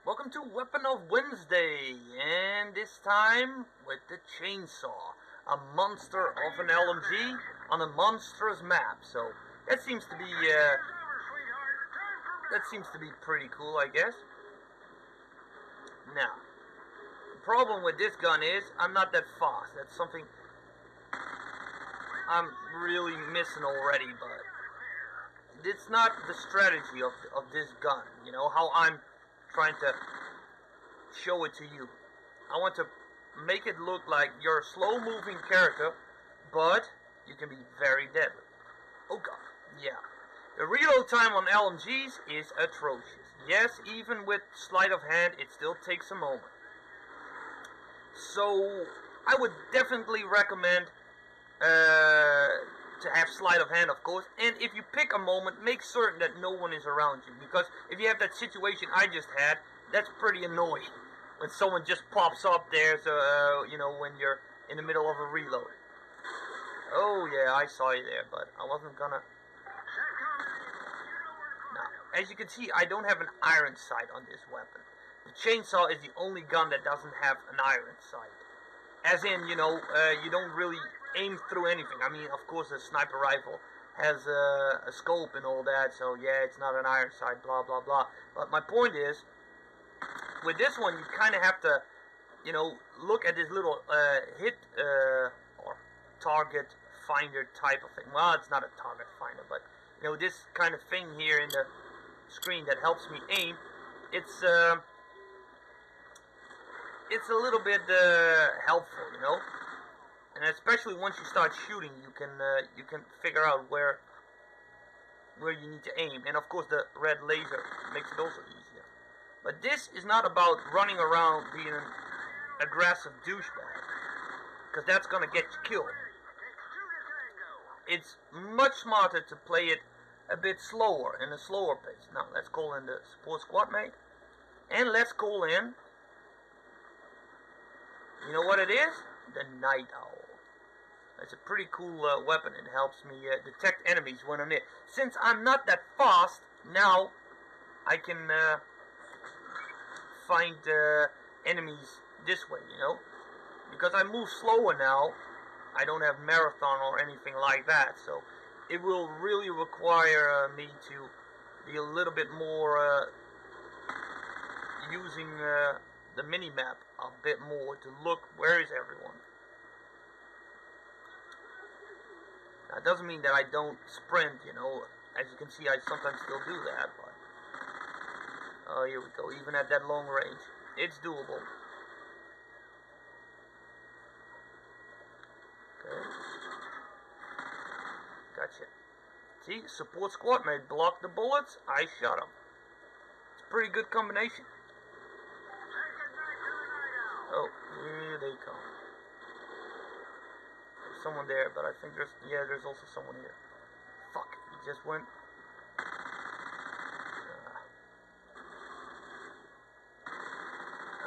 Welcome to Weapon of Wednesday, and this time with the chainsaw, a monster of an LMG on a monstrous map. So that seems to be pretty cool, I guess. Now, the problem with this gun is I'm not that fast. That's something I'm really missing already, but it's not the strategy of this gun. You know how I'm trying to show it to you. I want to make it look like you're a slow moving character, but you can be very deadly. Oh god, yeah. The reload time on LMGs is atrocious. Yes, even with sleight of hand, it still takes a moment. So I would definitely recommend to have sleight of hand, of course, and if you pick a moment, make certain that no one is around you, because if you have that situation I just had, that's pretty annoying when someone just pops up there. So you know, when you're in the middle of a reload. Oh yeah, I saw you there, but I wasn't gonna. Now, as you can see, I don't have an iron sight on this weapon. The chainsaw is the only gun that doesn't have an iron sight. As in, you know, you don't really aim through anything. I mean, of course, a sniper rifle has a scope and all that, so yeah, it's not an iron sight, blah, blah, blah. But my point is, with this one, you kind of have to, you know, look at this little hit or target finder type of thing. Well, it's not a target finder, but, you know, this kind of thing here in the screen that helps me aim, it's a little bit helpful, you know, and especially once you start shooting, you can figure out where you need to aim, and of course the red laser makes it also easier. But this is not about running around being an aggressive douchebag, because that's gonna get you killed. It's much smarter to play it a bit slower, in a slower pace. Now let's call in the support squad mate, and let's call in. You know what it is? The Night Owl. It's a pretty cool weapon. It helps me detect enemies when I'm near. Since I'm not that fast, now I can find enemies this way, you know? Because I move slower now, I don't have marathon or anything like that, so it will really require me to be a little bit more using the mini-map a bit more to look where is everyone. Now, it doesn't mean that I don't sprint, you know. As you can see, I sometimes still do that, but oh, here we go. Even at that long range, it's doable. Okay, gotcha. See, support squad mate blocked the bullets. I shot him. It's a pretty good combination. Oh, here they come. There's someone there, but I think there's also someone here. Fuck, he just went.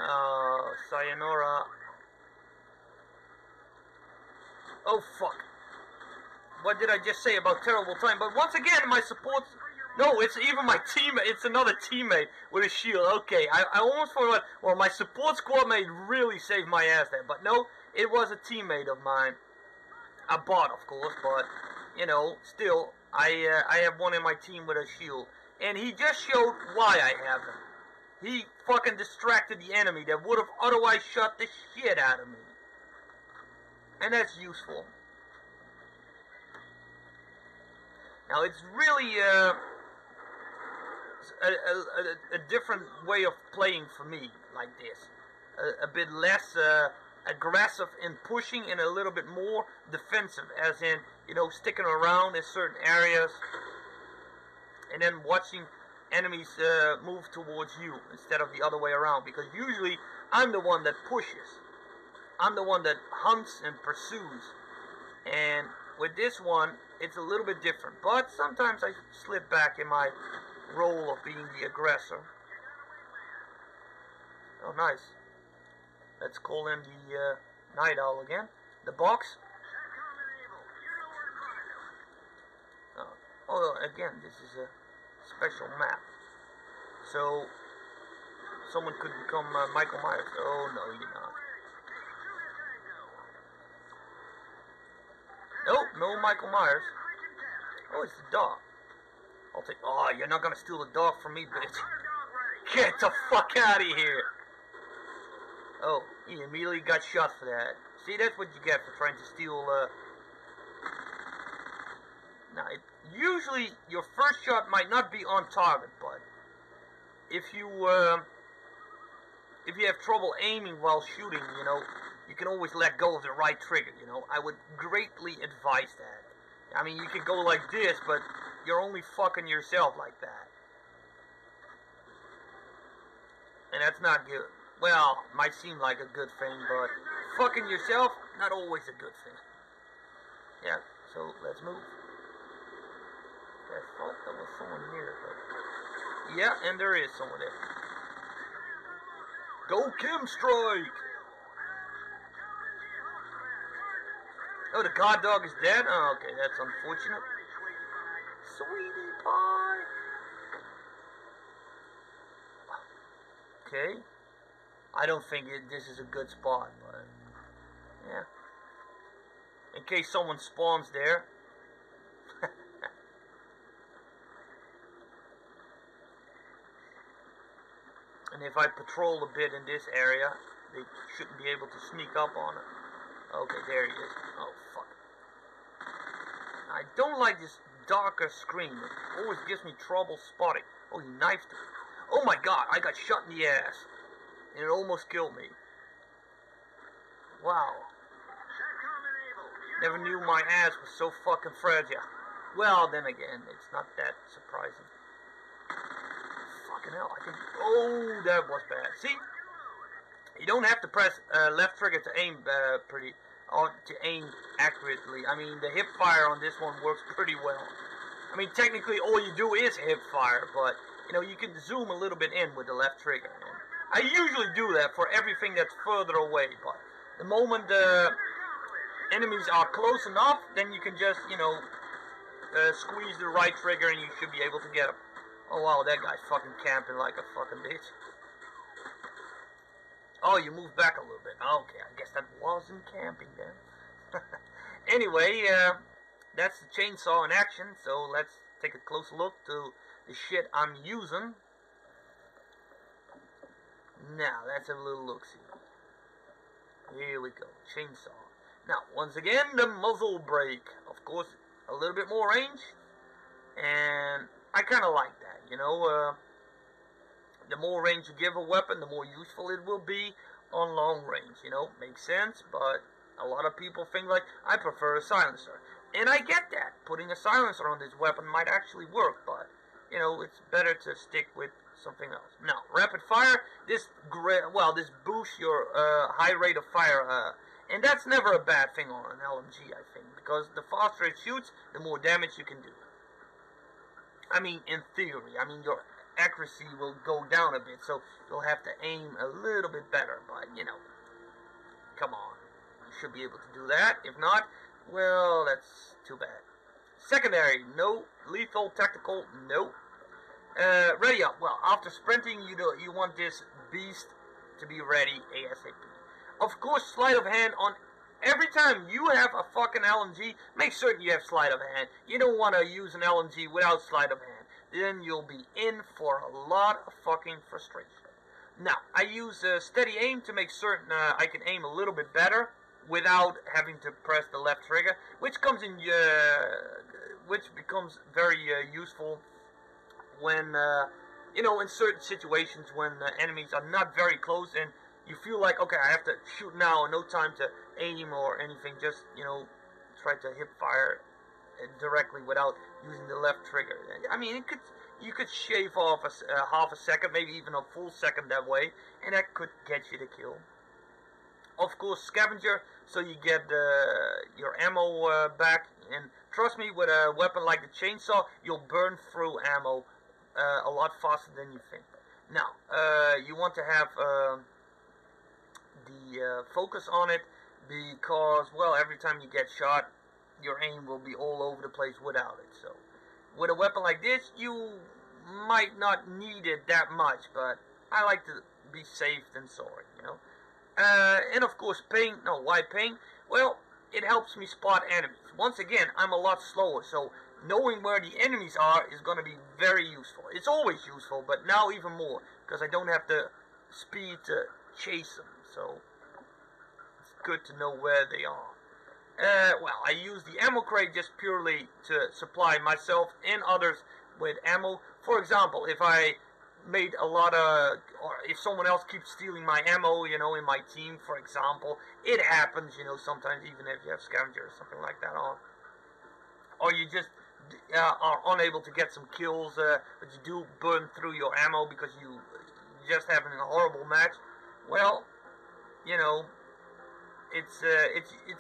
Oh, sayonara. Oh, fuck. What did I just say about terrible time? But once again, my support. No, it's even my teammate. It's another teammate with a shield. Okay, I almost forgot. Well, my support squad mate really saved my ass there. But no, it was a teammate of mine. A bot, of course, but, you know, still, I have one in my team with a shield. And he just showed why I have him. He fucking distracted the enemy that would have otherwise shot the shit out of me. And that's useful. Now, it's really a different way of playing for me, like this. A bit less aggressive in pushing and a little bit more defensive, as in, you know, sticking around in certain areas and then watching enemies move towards you instead of the other way around, because usually I'm the one that pushes. I'm the one that hunts and pursues, and with this one it's a little bit different, but sometimes I slip back in my role of being the aggressor. Oh, nice. Let's call in the Night Owl again. The box. Oh, again, this is a special map. So someone could become Michael Myers. Oh, no, you're not. Nope, no Michael Myers. Oh, it's the dog. I'll take... Oh, you're not gonna steal the dog from me, bitch. Get the fuck out of here. Oh, he immediately got shot for that. See, that's what you get for trying to steal, Now, usually, your first shot might not be on target, but if you have trouble aiming while shooting, you know, you can always let go of the right trigger, you know. I would greatly advise that. I mean, you could go like this, but you're only fucking yourself like that. And that's not good. Well, might seem like a good thing, but fucking yourself, not always a good thing. Yeah, so let's move. I thought there was someone here, but... Yeah, and there is someone there. Go Kim Strike! Oh, the guard dog is dead? Oh, okay, that's unfortunate. Sweetie pie! Okay. I don't think this is a good spot, but... Yeah. In case someone spawns there. And if I patrol a bit in this area, they shouldn't be able to sneak up on it. Okay, there he is. Oh, fuck. I don't like this darker screen. It always gives me trouble spotting. Oh, he knifed him. Oh my god, I got shot in the ass. And it almost killed me. Wow. Never knew my ass was so fucking fragile. Well, then again, it's not that surprising. Fucking hell, I can... Oh, that was bad. See? You don't have to press left trigger to aim to aim accurately. I mean, the hip fire on this one works pretty well. I mean, technically, all you do is hip fire, but, you know, you can zoom a little bit in with the left trigger. And I usually do that for everything that's further away, but the moment the enemies are close enough, then you can just, you know, squeeze the right trigger and you should be able to get them. Oh wow, that guy's fucking camping like a fucking bitch. Oh, you moved back a little bit. Okay, I guess that wasn't camping then. Anyway, that's the chainsaw in action, so let's take a close look to the shit I'm using. Now, let's have a little look-see. Here we go, chainsaw. Now, once again, the muzzle brake. Of course, a little bit more range, and I kind of like that, you know. The more range you give a weapon, the more useful it will be on long range, you know. Makes sense, but a lot of people think like, I prefer a silencer. And I get that. Putting a silencer on this weapon might actually work, but, you know, it's better to stick with something else. Now, rapid fire, this boosts your high rate of fire, and that's never a bad thing on an LMG, I think, because the faster it shoots, the more damage you can do. I mean, in theory, I mean, your accuracy will go down a bit, so you'll have to aim a little bit better, but, you know, come on, you should be able to do that. If not, well, that's too bad. Secondary, no. Lethal, tactical, no. Ready up, well, after sprinting, you want this beast to be ready ASAP. Of course, sleight of hand on every time you have a fucking LMG, make certain you have sleight of hand. You don't want to use an LMG without sleight of hand. Then you'll be in for a lot of fucking frustration. Now, I use steady aim to make certain I can aim a little bit better without having to press the left trigger, which becomes very useful when you know, in certain situations when enemies are not very close and you feel like, okay, I have to shoot now, no time to aim or anything, just, you know, try to hip fire directly without using the left trigger. I mean, you could shave off half a second, maybe even a full second that way, and that could get you the kill. Of course, scavenger, so you get your ammo back, and trust me, with a weapon like the chainsaw, you'll burn through ammo a lot faster than you think. Now, you want to have the focus on it, because, well, every time you get shot, your aim will be all over the place without it. So, with a weapon like this, you might not need it that much, but I like to be safe than sorry, you know. And of course, ping. No, why ping? Well, it helps me spot enemies. Once again, I'm a lot slower, so knowing where the enemies are is going to be very useful. It's always useful, but now even more, because I don't have the speed to chase them, so it's good to know where they are. Well, I use the ammo crate just purely to supply myself and others with ammo. For example, if I made a lot of, or if someone else keeps stealing my ammo, you know, in my team, for example, it happens, you know, sometimes even if you have scavenger or something like that on, or you just are unable to get some kills, but you do burn through your ammo because you just having a horrible match. Well, you know, it's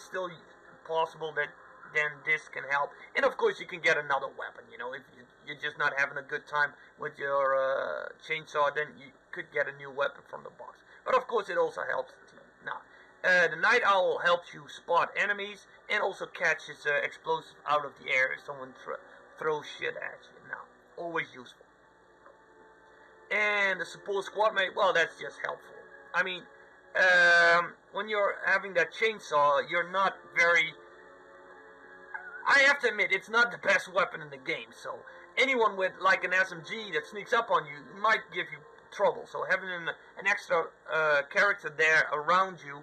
still possible that then this can help. And of course you can get another weapon, you know, if you're just not having a good time with your chainsaw, then you could get a new weapon from the box. But of course it also helps the team. Now, the Night Owl helps you spot enemies and also catches explosives out of the air if someone throws shit at you. Now, always useful. And the support squad mate, well, that's just helpful. I mean, when you're having that chainsaw, you're not very... I have to admit, it's not the best weapon in the game, so anyone with like an SMG that sneaks up on you might give you trouble. So having an extra character there around you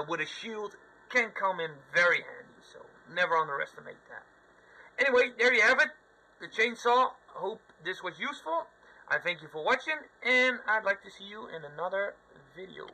with a shield can come in very handy, so never underestimate that. Anyway, there you have it, the chainsaw. Hope this was useful. I thank you for watching, and I'd like to see you in another video.